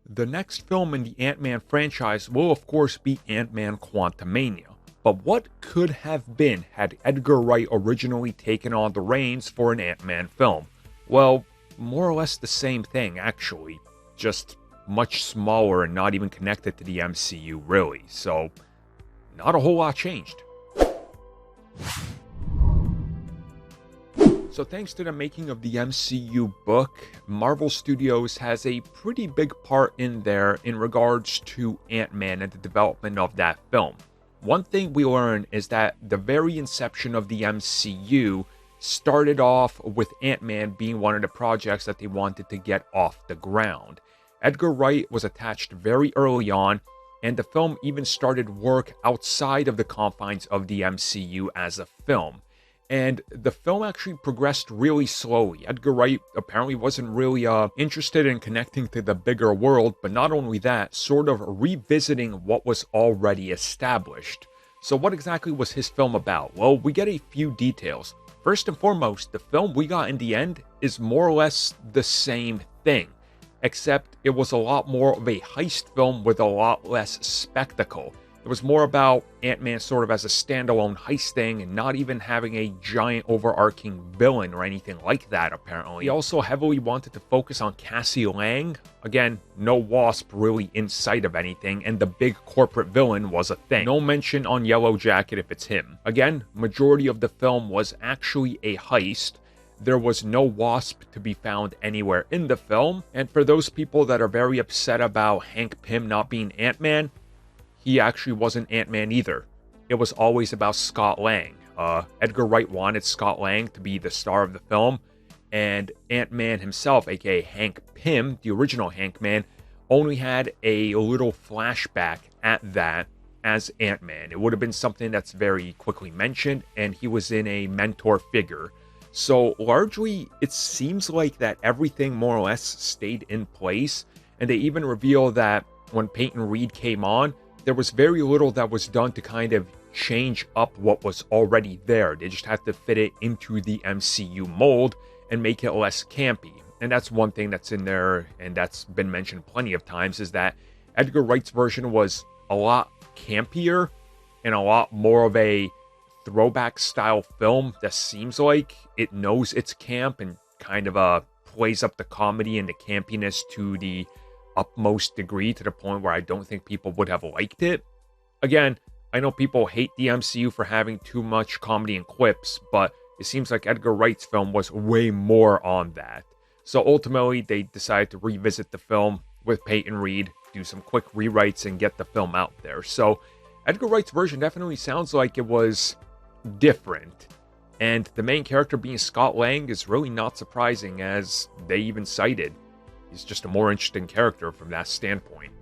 The next film in the Ant-Man franchise will of course be Ant-Man Quantumania. But what could have been had Edgar Wright originally taken on the reins for an Ant-Man film? Well, more or less the same thing actually, just much smaller and not even connected to the MCU really, so not a whole lot changed. So thanks to the making of the MCU book, Marvel Studios has a pretty big part in there in regards to Ant-Man and the development of that film. One thing we learn is that the very inception of the MCU started off with Ant-Man being one of the projects that they wanted to get off the ground. Edgar Wright was attached very early on, and the film even started work outside of the confines of the MCU as a film. And the film actually progressed really slowly. Edgar Wright apparently wasn't really interested in connecting to the bigger world, but not only that, sort of revisiting what was already established. So what exactly was his film about? Well, we get a few details. First and foremost, the film we got in the end is more or less the same thing, except it was a lot more of a heist film with a lot less spectacle. It was more about Ant-Man sort of as a standalone heist thing and not even having a giant overarching villain or anything like that, apparently. He also heavily wanted to focus on Cassie Lang. Again, no Wasp really in sight of anything, and the big corporate villain was a thing. No mention on Yellow Jacket if it's him. Again, majority of the film was actually a heist. There was no Wasp to be found anywhere in the film, and for those people that are very upset about Hank Pym not being Ant-Man, he actually wasn't Ant-Man either. It was always about Scott Lang. Edgar Wright wanted Scott Lang to be the star of the film, and Ant-Man himself, aka Hank Pym, the original Hank Man, only had a little flashback at that as Ant-Man. It would have been something that's very quickly mentioned, and he was in a mentor figure. So largely, it seems like that everything more or less stayed in place, and they even reveal that when Peyton Reed came on, there was very little that was done to kind of change up what was already there. They just had to fit it into the MCU mold and make it less campy. And that's one thing that's in there, and that's been mentioned plenty of times, is that Edgar Wright's version was a lot campier and a lot more of a throwback style film that seems like it knows it's camp and kind of plays up the comedy and the campiness to the utmost degree, to the point where I don't think people would have liked it. Again, I know people hate the MCU for having too much comedy and quips, but it seems like Edgar Wright's film was way more on that. So ultimately, they decided to revisit the film with Peyton Reed, do some quick rewrites, and get the film out there. So Edgar Wright's version definitely sounds like it was different. And the main character being Scott Lang is really not surprising, as they even cited. He's just a more interesting character from that standpoint.